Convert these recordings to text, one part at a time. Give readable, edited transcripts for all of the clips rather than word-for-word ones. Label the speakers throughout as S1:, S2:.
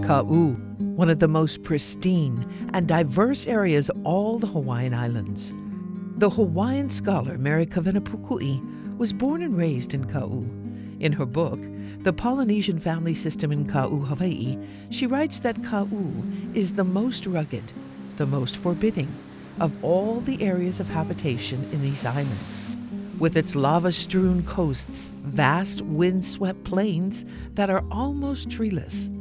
S1: Kaʻū, one of the most pristine and diverse areas of all the Hawaiian Islands. The Hawaiian scholar Mary Kavenapukui was born and raised in Kaʻū. In her book, The Polynesian Family System in Kaʻū, Hawaii, she writes that Kaʻū is the most rugged, the most forbidding of all the areas of habitation in these islands. With its lava-strewn coasts, vast wind-swept plains that are almost treeless,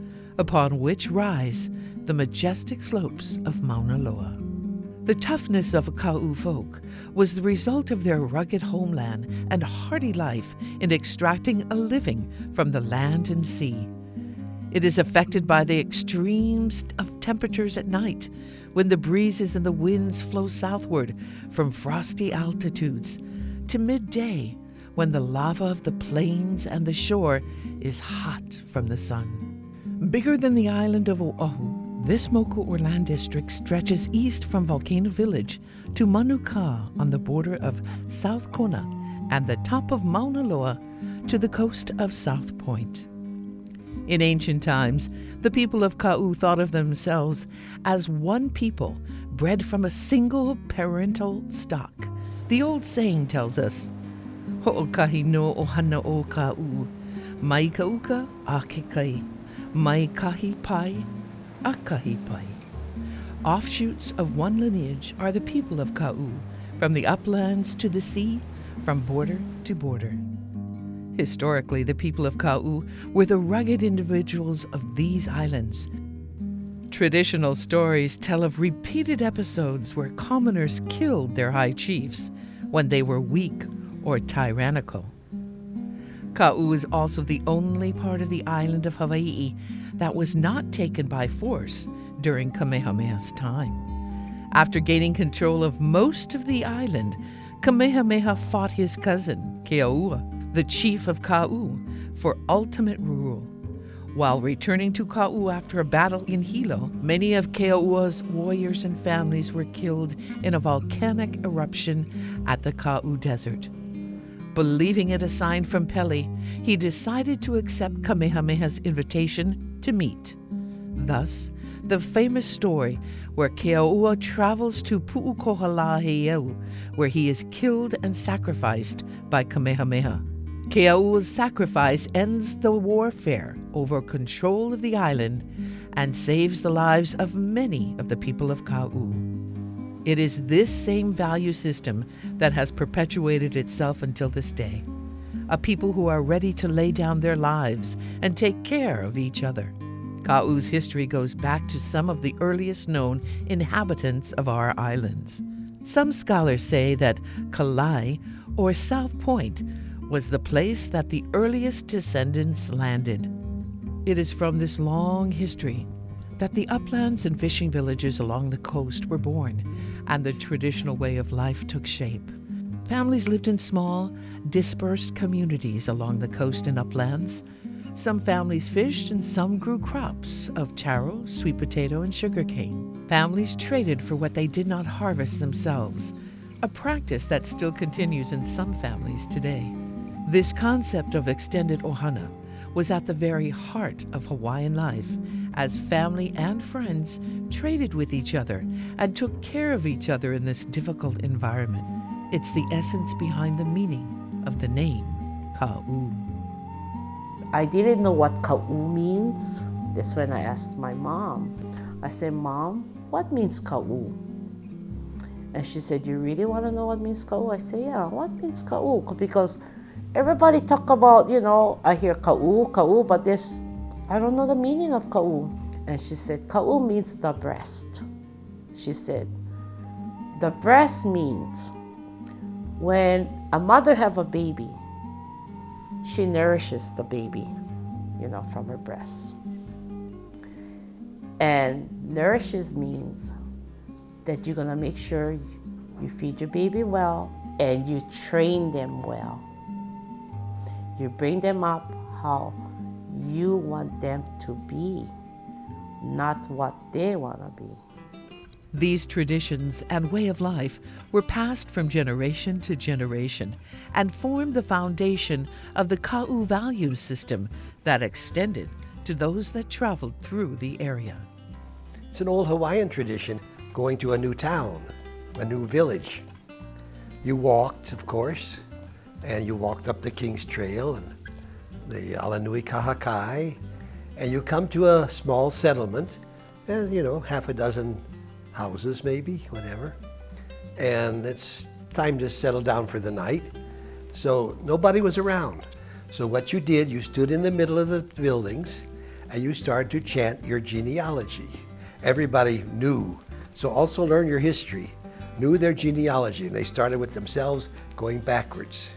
S1: upon which rise the majestic slopes of Mauna Loa. The toughness of Kaʻū folk was the result of their rugged homeland and hardy life in extracting a living from the land and sea. It is affected by the extremes of temperatures at night, when the breezes and the winds flow southward from frosty altitudes, to midday, when the lava of the plains and the shore is hot from the sun. Bigger than the island of Oahu, this moku or land district stretches east from Volcano Village to Manukā on the border of South Kona and the top of Mauna Loa to the coast of South Point. In ancient times, the people of Kaʻū thought of themselves as one people bred from a single parental stock. The old saying tells us, Ho'okahi no ohana o Kaʻū, mai ka uka a ke kai, mai kahi pai a kahi pai. Offshoots of one lineage are the people of Kaʻū, from the uplands to the sea, from border to border. Historically, the people of Kaʻū were the rugged individuals of these islands. Traditional stories tell of repeated episodes where commoners killed their high chiefs when they were weak or tyrannical. Kaʻū is also the only part of the island of Hawaii that was not taken by force during Kamehameha's time. After gaining control of most of the island, Kamehameha fought his cousin, Keaʻua, the chief of Kaʻū, for ultimate rule. While returning to Kaʻū after a battle in Hilo, many of Keaʻua's warriors and families were killed in a volcanic eruption at the Kaʻū Desert. Believing it a sign from Pele, he decided to accept Kamehameha's invitation to meet. Thus, the famous story where Keaʻua travels to Pu'ukohalaheiau, where he is killed and sacrificed by Kamehameha. Keaʻua's sacrifice ends the warfare over control of the island and saves the lives of many of the people of Kaʻū. It is this same value system that has perpetuated itself until this day, a people who are ready to lay down their lives and take care of each other. Kaʻū's history goes back to some of the earliest known inhabitants of our islands. Some scholars say that Kalai, or South Point, was the place that the earliest descendants landed. It is from this long history that the uplands and fishing villages along the coast were born, and the traditional way of life took shape. Families lived in small, dispersed communities along the coast and uplands. Some families fished and some grew crops of taro, sweet potato, and sugarcane. Families traded for what they did not harvest themselves, a practice that still continues in some families today. This concept of extended ohana was at the very heart of Hawaiian life, as family and friends traded with each other and took care of each other in this difficult environment. It's the essence behind the meaning of the name Kaʻū.
S2: I didn't know what Kaʻū means. That's when I asked my mom. I said, Mom, what means Kaʻū? And she said, you really want to know what means Kaʻū? I said, yeah, what means Kaʻū? Because everybody talk about, I hear Kaʻū, but I don't know the meaning of Kaʻū. And she said, Kaʻū means the breast. She said, the breast means when a mother have a baby, she nourishes the baby, from her breast. And nourishes means that you're gonna make sure you feed your baby well and you train them well. You bring them up how you want them to be, not what they wanna be.
S1: These traditions and way of life were passed from generation to generation and formed the foundation of the Kaʻū value system that extended to those that traveled through the area.
S3: It's an old Hawaiian tradition going to a new town, a new village. You walked, of course, and you walked up the King's Trail and the Alanui Kahakai, and you come to a small settlement, and half a dozen houses maybe, whatever. And it's time to settle down for the night. So nobody was around. So what you did, you stood in the middle of the buildings and you started to chant your genealogy. Everybody knew. So also learn your history, knew their genealogy, and they started with themselves going backwards.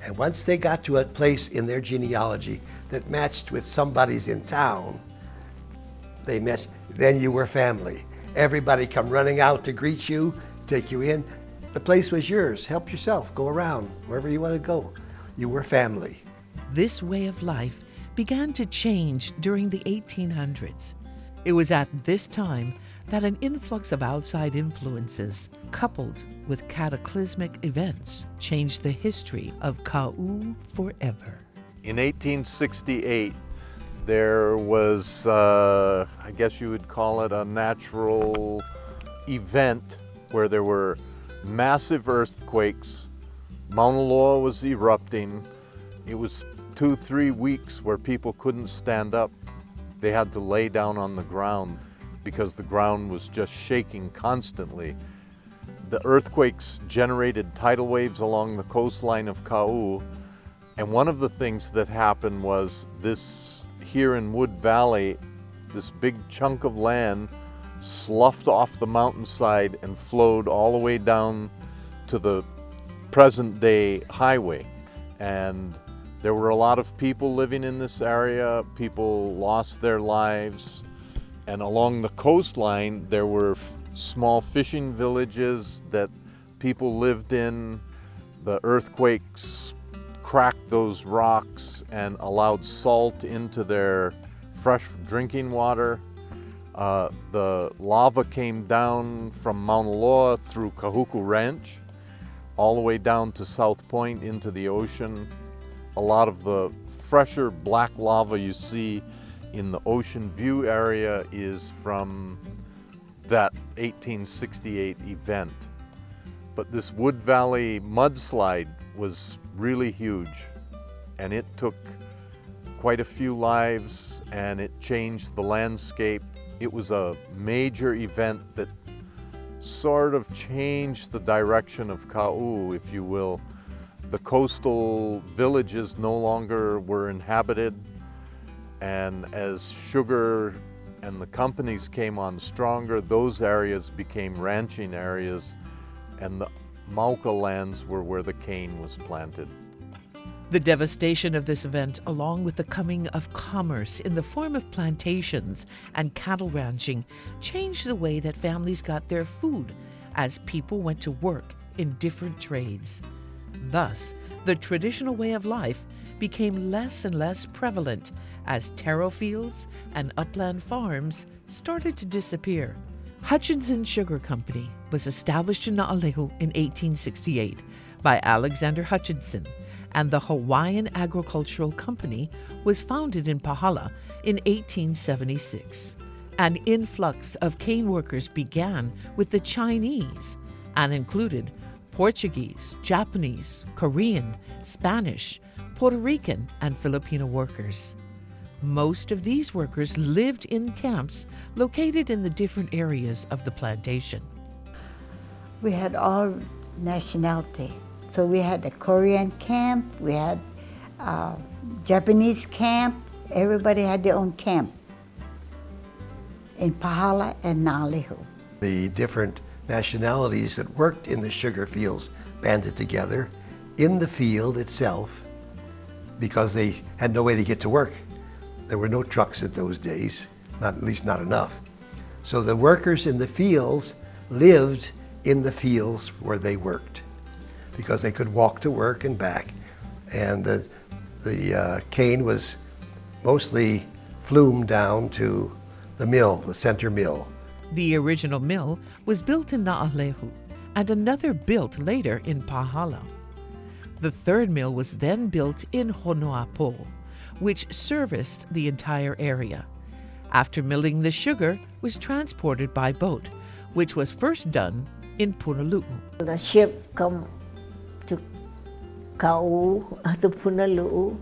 S3: And once they got to a place in their genealogy that matched with somebody's in town, then you were family. Everybody come running out to greet you, take you in. The place was yours. Help yourself. Go around wherever you want to go. You were family.
S1: This way of life began to change during the 1800s. It was at this time that an influx of outside influences, coupled with cataclysmic events, changed the history of Kaʻū forever.
S4: In 1868, there was, I guess you would call it a natural event where there were massive earthquakes. Mauna Loa was erupting. It was 2-3 weeks where people couldn't stand up. They had to lay down on the ground because the ground was just shaking constantly. The earthquakes generated tidal waves along the coastline of Kaʻū, and one of the things that happened was this here in Wood Valley, this big chunk of land sloughed off the mountainside and flowed all the way down to the present day highway. And there were a lot of people living in this area. People lost their lives. And along the coastline, there were small fishing villages that people lived in. The earthquakes cracked those rocks and allowed salt into their fresh drinking water. The lava came down from Mauna Loa through Kahuku Ranch, all the way down to South Point into the ocean. A lot of the fresher black lava you see in the ocean view area is from that 1868 event. But this Wood Valley mudslide was really huge, and it took quite a few lives and it changed the landscape. It was a major event that sort of changed the direction of Kaʻū, if you will. The coastal villages no longer were inhabited, and as sugar and the companies came on stronger, those areas became ranching areas, and the Mauka lands were where the cane was planted.
S1: The devastation of this event, along with the coming of commerce in the form of plantations and cattle ranching, changed the way that families got their food as people went to work in different trades. Thus, the traditional way of life became less and less prevalent as taro fields and upland farms started to disappear. Hutchinson Sugar Company was established in Naʻalehu in 1868 by Alexander Hutchinson, and the Hawaiian Agricultural Company was founded in Pahala in 1876. An influx of cane workers began with the Chinese and included Portuguese, Japanese, Korean, Spanish, Puerto Rican, and Filipino workers. Most of these workers lived in camps located in the different areas of the plantation.
S5: We had all nationality. So we had the Korean camp, we had Japanese camp, everybody had their own camp in Pahala and Naʻalehu.
S3: The different nationalities that worked in the sugar fields banded together in the field itself because they had no way to get to work. There were no trucks at those days, at least not enough. So the workers in the fields lived in the fields where they worked, because they could walk to work and back. And the cane was mostly flumed down to the mill, the center mill.
S1: The original mill was built in Naʻalehu and another built later in Pahala. The third mill was then built in Honoapo, which serviced the entire area. After milling, the sugar was transported by boat, which was first done in Punalu'u.
S6: The ship come to Kaʻū, to Punalu'u,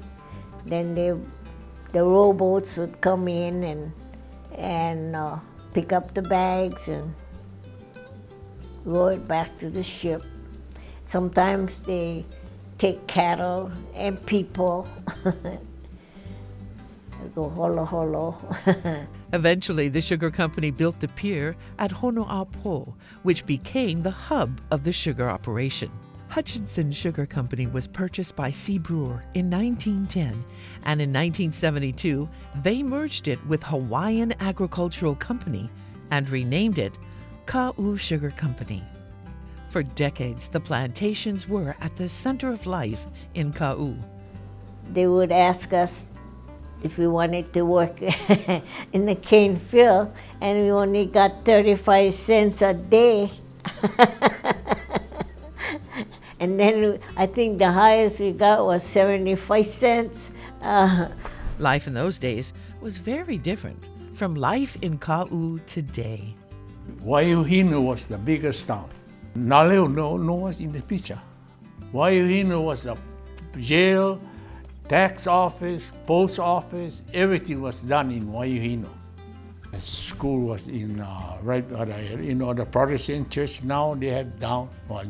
S6: then the rowboats would come in and pick up the bags and row it back to the ship. Sometimes they take cattle and people. Go holo holo.
S1: Eventually, the sugar company built the pier at Hono'apo, which became the hub of the sugar operation. Hutchinson Sugar Company was purchased by C. Brewer in 1910, and in 1972, they merged it with Hawaiian Agricultural Company and renamed it Kaʻū Sugar Company. For decades, the plantations were at the center of life in Kaʻū.
S6: They would ask us if we wanted to work in the cane field, and we only got 35 cents a day. And then I think the highest we got was 75 cents.
S1: Life in those days was very different from life in Kaʻū today.
S7: Wahi was the biggest town. Naleo no was in the picture. Wahi was the jail, tax office, post office, everything was done in Wahi. The school was in right the Protestant church now they have down. Well,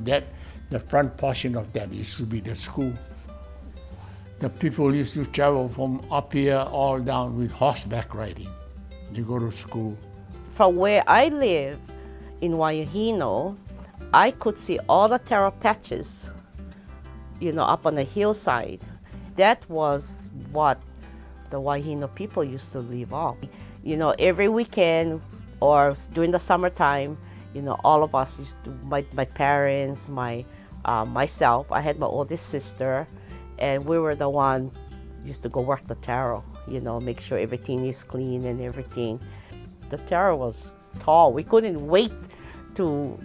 S7: the front portion of that used to be the school. The people used to travel from up here all down with horseback riding. They go to school.
S2: From where I live in Waihino, I could see all the taro patches, up on the hillside. That was what the Waihino people used to live off. Every weekend or during the summertime, all of us used to, my parents, myself, I had my oldest sister, and we were the one used to go work the taro, make sure everything is clean and everything. The taro was tall. We couldn't wait to,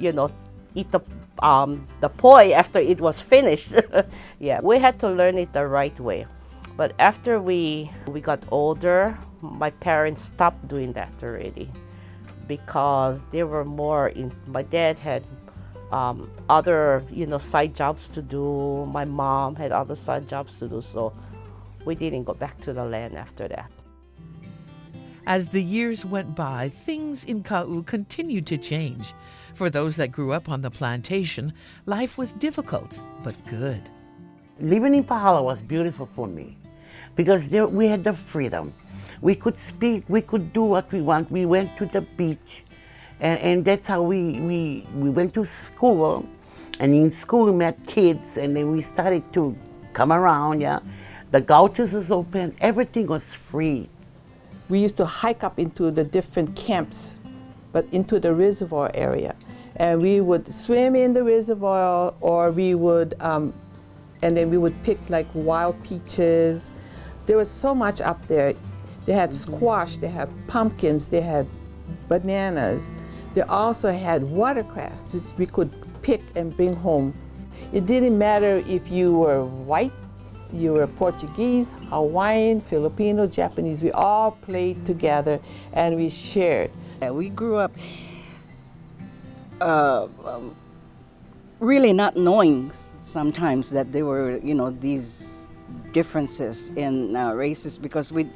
S2: eat the poi after it was finished. Yeah, we had to learn it the right way. But after we got older, my parents stopped doing that already because they were more my dad had other, side jobs to do. My mom had other side jobs to do, so we didn't go back to the land after that.
S1: As the years went by, things in Kaʻū continued to change. For those that grew up on the plantation, life was difficult, but good.
S8: Living in Pahala was beautiful for me because there we had the freedom. We could speak, we could do what we want. We went to the beach, and that's how we went to school. And in school we met kids, and then we started to come around, yeah. The gauchos was open, everything was free.
S9: We used to hike up into the different camps, but into the reservoir area. And we would swim in the reservoir, or we would, and then we would pick like wild peaches. There was so much up there. They had squash, they had pumpkins, they had bananas. They also had watercress, which we could pick and bring home. It didn't matter if you were white, you were Portuguese, Hawaiian, Filipino, Japanese. We all played together and we shared.
S10: We grew up really not knowing sometimes that there were, these differences in races, because we'd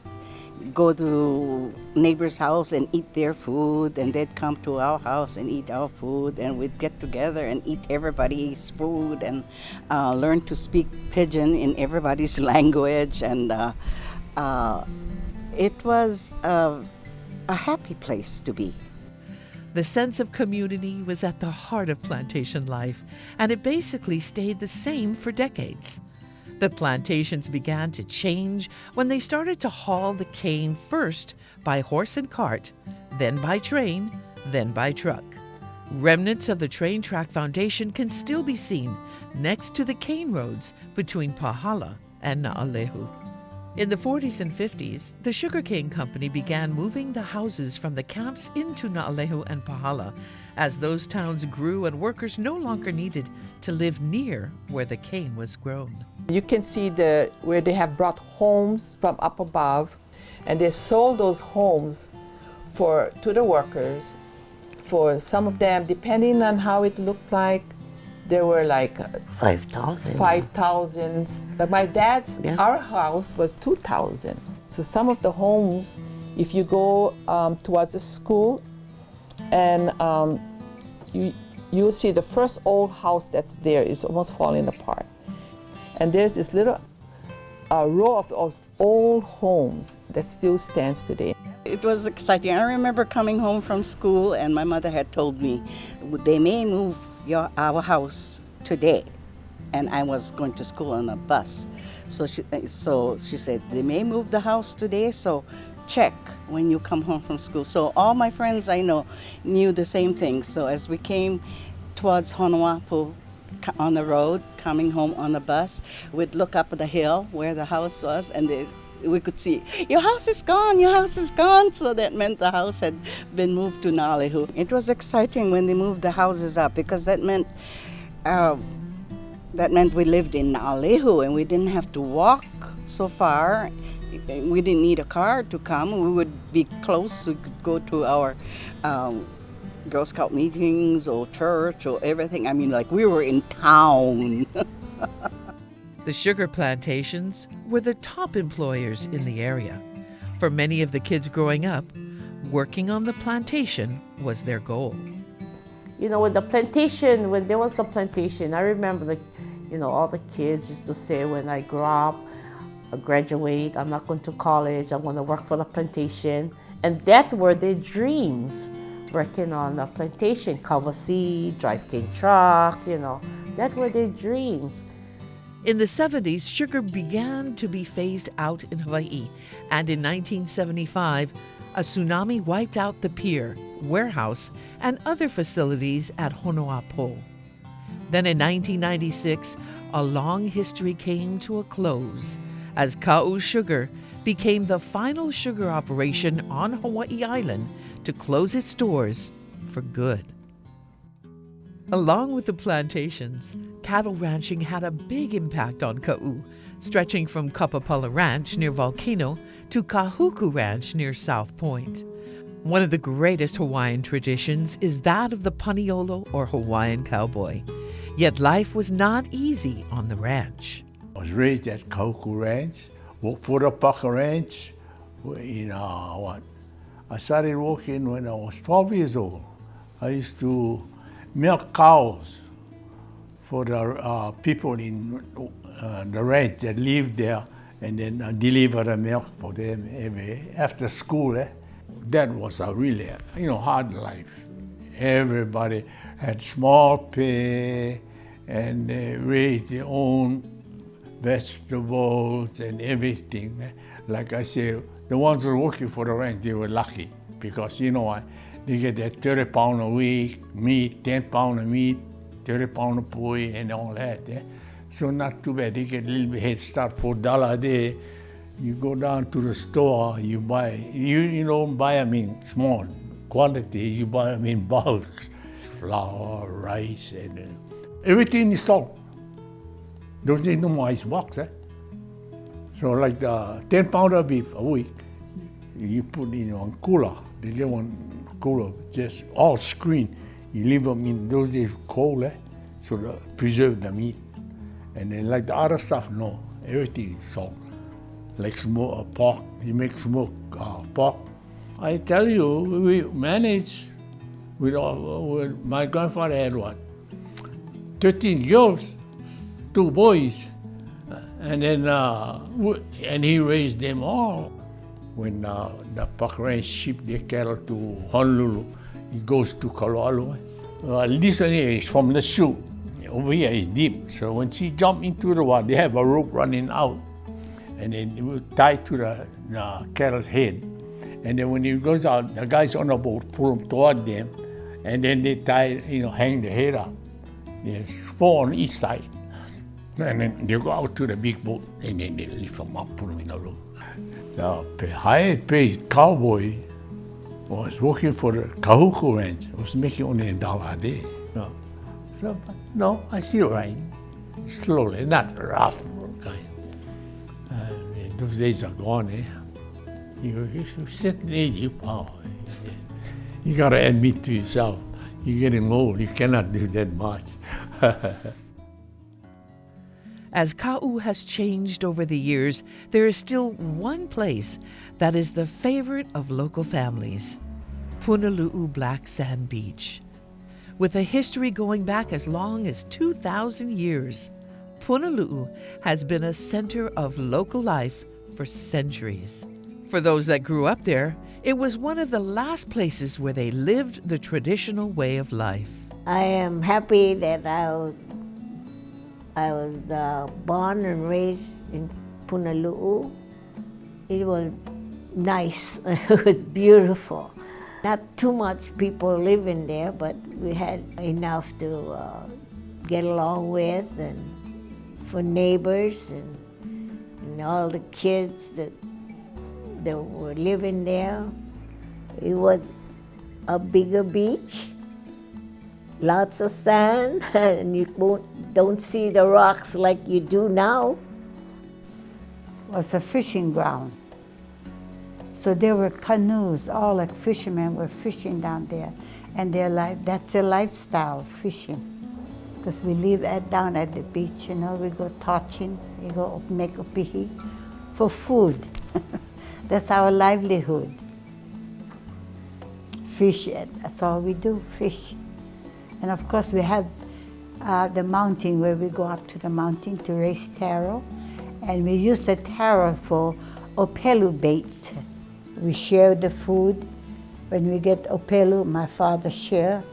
S10: go to neighbor's house and eat their food, and they'd come to our house and eat our food, and we'd get together and eat everybody's food and learn to speak Pidgin in everybody's language, and it was a happy place to be.
S1: The sense of community was at the heart of plantation life, and it basically stayed the same for decades. The plantations began to change when they started to haul the cane first by horse and cart, then by train, then by truck. Remnants of the train track foundation can still be seen next to the cane roads between Pahala and Na'alehu. In the 40s and 50s, the sugarcane company began moving the houses from the camps into Na'alehu and Pahala as those towns grew and workers no longer needed to live near where the cane was grown.
S9: You can see where they have brought homes from up above, and they sold those homes to the workers. For some of them, depending on how it looked like, there were like
S8: 5,000.
S9: 5,000. But my dad's, our house was 2,000. So some of the homes, if you go towards the school, and you'll see the first old house that's there is almost falling apart. And there's this little row of old homes that still stands today.
S10: It was exciting. I remember coming home from school and my mother had told me, they may move our house today. And I was going to school on a bus. So she said, they may move the house today, so check when you come home from school. So all my friends I know knew the same thing. So as we came towards Honuapu on the road, coming home on the bus, we'd look up the hill where the house was, and we could see, your house is gone, your house is gone. So that meant the house had been moved to Nalehu. It was exciting when they moved the houses up, because that meant we lived in Nalehu and we didn't have to walk so far. We didn't need a car to come. We would be close. We could go to our Girl Scout meetings or church or everything. I mean, like we were in town.
S1: The sugar plantations were the top employers in the area. For many of the kids growing up, working on the plantation was their goal.
S2: You know, with the plantation, when there was the plantation, I remember all the kids used to say, when I grow up, I graduate, I'm not going to college, I'm going to work for the plantation. And that were their dreams, working on the plantation, cover seed, drive cane truck, that were their dreams.
S1: In the 70s, sugar began to be phased out in Hawaii, and in 1975, a tsunami wiped out the pier, warehouse, and other facilities at Honuapo. Then in 1996, a long history came to a close as Kaʻū Sugar became the final sugar operation on Hawaiʻi Island to close its doors for good. Along with the plantations, cattle ranching had a big impact on Kaʻū, stretching from Kapapala Ranch near Volcano to Kahuku Ranch near South Point. One of the greatest Hawaiian traditions is that of the Paniolo, or Hawaiian cowboy. Yet life was not easy on the ranch.
S7: I was raised at Kahuku Ranch, worked for the Paka Ranch. I started working when I was 12 years old. I used to milk cows for the people in the ranch that lived there, and then deliver the milk for them after school. That was a really, hard life. Everybody had small pay, and they raised their own vegetables and everything. Like I say, the ones who were working for the ranch, they were lucky, because they get that 30 pound a week meat, 10 pound of meat, 30 pound of poi, and all that. So not too bad. They get a little bit head start for $1 a day. You go down to the store, you buy, you don't buy them in small quantities, you buy them in bulks. Flour, rice, and everything is sold. Those days no more ice box. So like the 10 pound of beef a week, you put in one cooler. They get one cooler, just all screen. You leave them in those days cold, so to preserve the meat. And then like the other stuff, no, everything is sold. Like smoked pork, you make smoked pork. I tell you, we managed with my grandfather had 13 girls, 2 boys, and then and he raised them all. When the Paka Ranch shipped their cattle to Honolulu, it goes to Kaloalu. This one here is from the chute. Over here is deep, so when she jumped into the water, they have a rope running out, and then it will tie to the cattle's head. And then when he goes out, the guys on the boat pull him toward them, and then they tie, hang the head up. There's 4 on each side. And then they go out to the big boat, and then they lift them up, put them in the boat. The highest paid cowboy was working for the Kahuku Ranch. Was making only $1 a day. No, I still ride slowly, not rough kind. Those days are gone, eh? You're 80 pounds. You gotta admit to yourself, you're getting old, you cannot do that much.
S1: As Kaʻū has changed over the years, there is still one place that is the favorite of local families, Punalu'u Black Sand Beach. With a history going back as long as 2,000 years, Punalu'u has been a center of local life for centuries. For those that grew up there, it was one of the last places where they lived the traditional way of life.
S6: I am happy that I was born and raised in Punalu'u. It was nice. It was beautiful. Not too much people living there, but we had enough to get along with, and for neighbors and all the kids that were living there. It was a bigger beach, lots of sand, and you don't see the rocks like you do now.
S5: It was a fishing ground. So there were canoes, all like fishermen were fishing down there. And that's their lifestyle, fishing. Because we live down at the beach, we go touching, we go make a pihi for food. That's our livelihood. Fish, that's all we do, fish. And of course we have the mountain where we go up to the mountain to raise taro. And we use the taro for opelu bait. We share the food. When we get opelu, my father share.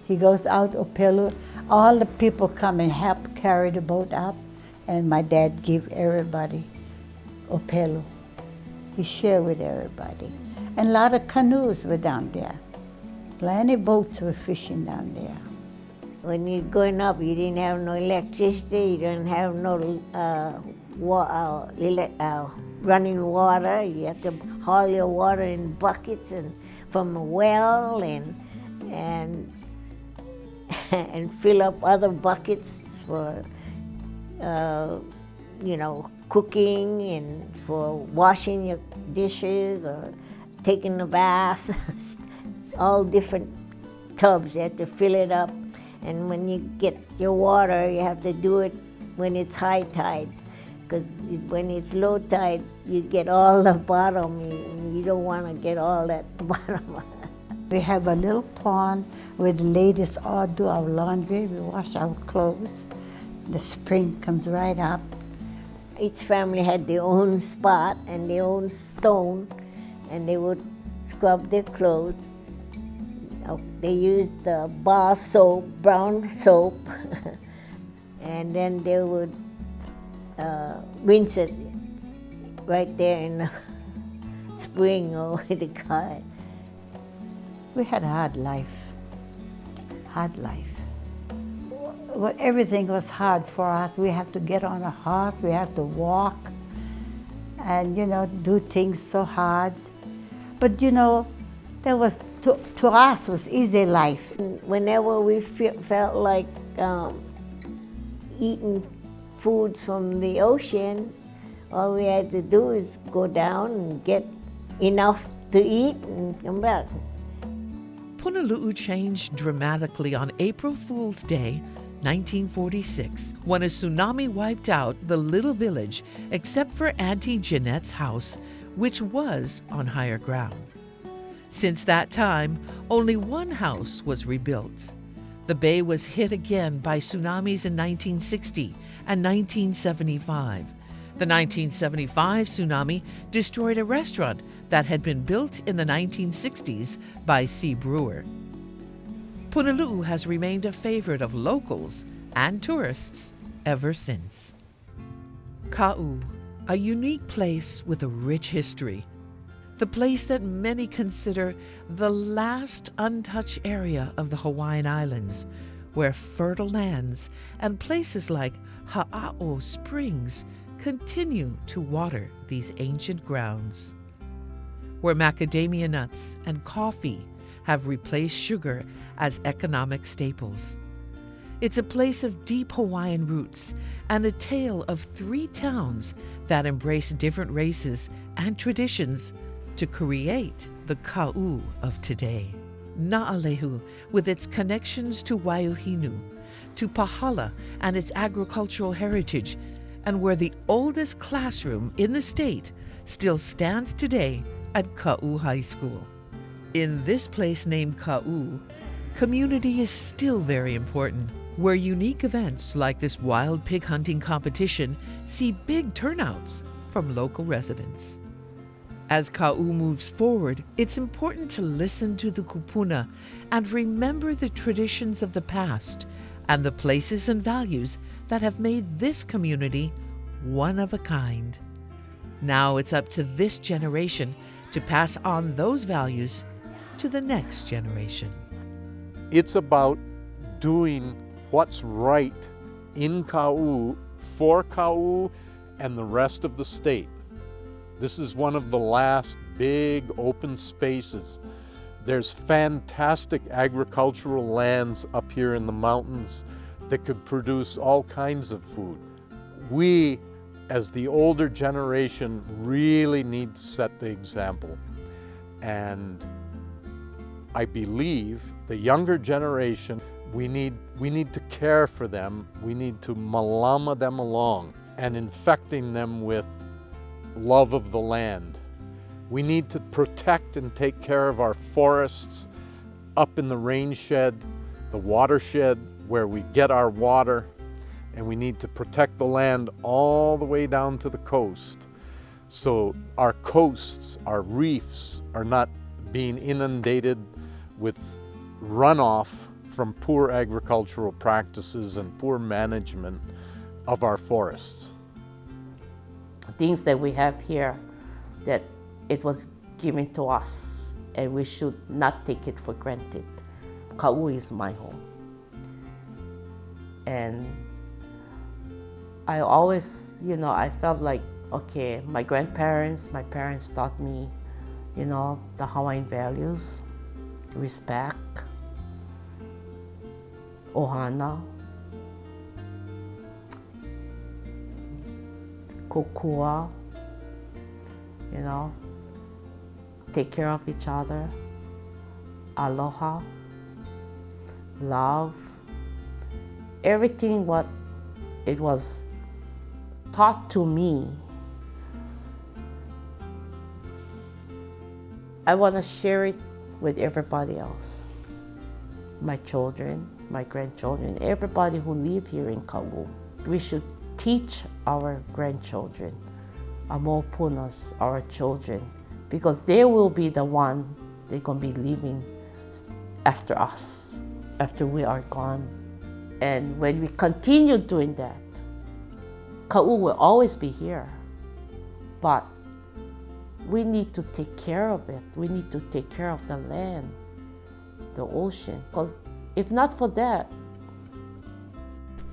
S5: He goes out opelu. All the people come and help carry the boat up. And my dad give everybody opelu. He share with everybody. And a lot of canoes were down there. Plenty of boats were fishing down there.
S6: When you're going up, you didn't have no electricity, you didn't have no running water. You had to haul your water in buckets and from a well and fill up other buckets for cooking and for washing your dishes or taking a bath. All different tubs, you have to fill it up. And when you get your water, you have to do it when it's high tide. Because when it's low tide, you get all the bottom. You don't want to get all that bottom.
S5: We have a little pond where the ladies all do our laundry. We wash our clothes. The spring comes right up.
S6: Each family had their own spot and their own stone, and they would scrub their clothes. They used the bar soap, brown soap, and then they would rinse it right there in the spring or what they call it.
S5: We had a hard life, hard life. Well, everything was hard for us. We have to get on a horse, we have to walk, and do things so hard. But there was, to us, was easy life.
S6: Whenever we felt like eating food from the ocean, all we had to do is go down and get enough to eat and come back.
S1: Punalu'u changed dramatically on April Fool's Day, 1946, when a tsunami wiped out the little village except for Auntie Jeanette's house, which was on higher ground. Since that time, only one house was rebuilt. The bay was hit again by tsunamis in 1960 and 1975. The 1975 tsunami destroyed a restaurant that had been built in the 1960s by C. Brewer. Punalu'u has remained a favorite of locals and tourists ever since. Kaʻū, a unique place with a rich history. The place that many consider the last untouched area of the Hawaiian Islands, where fertile lands and places like Ha'a'o Springs continue to water these ancient grounds. Where macadamia nuts and coffee have replaced sugar as economic staples. It's a place of deep Hawaiian roots and a tale of 3 towns that embrace different races and traditions to create the Kaʻū of today. Na'alehu, with its connections to Waiuhinu, to Pahala and its agricultural heritage, and where the oldest classroom in the state still stands today at Kaʻū High School. In this place named Kaʻū, community is still very important, where unique events like this wild pig hunting competition see big turnouts from local residents. As Kaʻū moves forward, it's important to listen to the kupuna and remember the traditions of the past and the places and values that have made this community one of a kind. Now it's up to this generation to pass on those values to the next generation.
S4: It's about doing what's right in Kaʻū, for Kaʻū, and the rest of the state. This is one of the last big open spaces. There's fantastic agricultural lands up here in the mountains that could produce all kinds of food. We, as the older generation, really need to set the example. And I believe the younger generation, we need to care for them. We need to malama them along and infecting them with love of the land. We need to protect and take care of our forests up in the rain shed, the watershed where we get our water, and we need to protect the land all the way down to the coast. So our coasts, our reefs are not being inundated with runoff from poor agricultural practices and poor management of our forests.
S2: Things that we have here, that it was given to us, and we should not take it for granted. Kaʻū is my home. And I always, I felt like, okay, my grandparents, my parents taught me, the Hawaiian values, respect, ohana, kokua, take care of each other, aloha, love, everything what it was taught to me. I want to share it with everybody else. My children, my grandchildren, everybody who live here in Kaʻū. We should teach our grandchildren, our mopunas, our children, because they will be the one they're going to be living after us, after we are gone. And when we continue doing that, Kaʻū will always be here. But we need to take care of it. We need to take care of the land, the ocean. Because if not for that,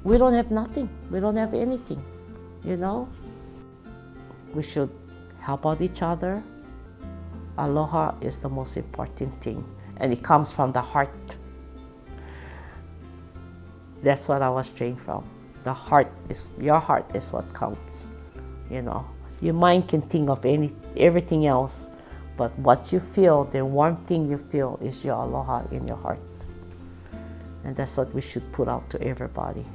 S2: we don't have nothing. We don't have anything, We should help out each other. Aloha is the most important thing, and it comes from the heart. That's what I was trained from. Your heart is what counts, Your mind can think of everything else, but what you feel, the one thing you feel is your aloha in your heart. And that's what we should put out to everybody.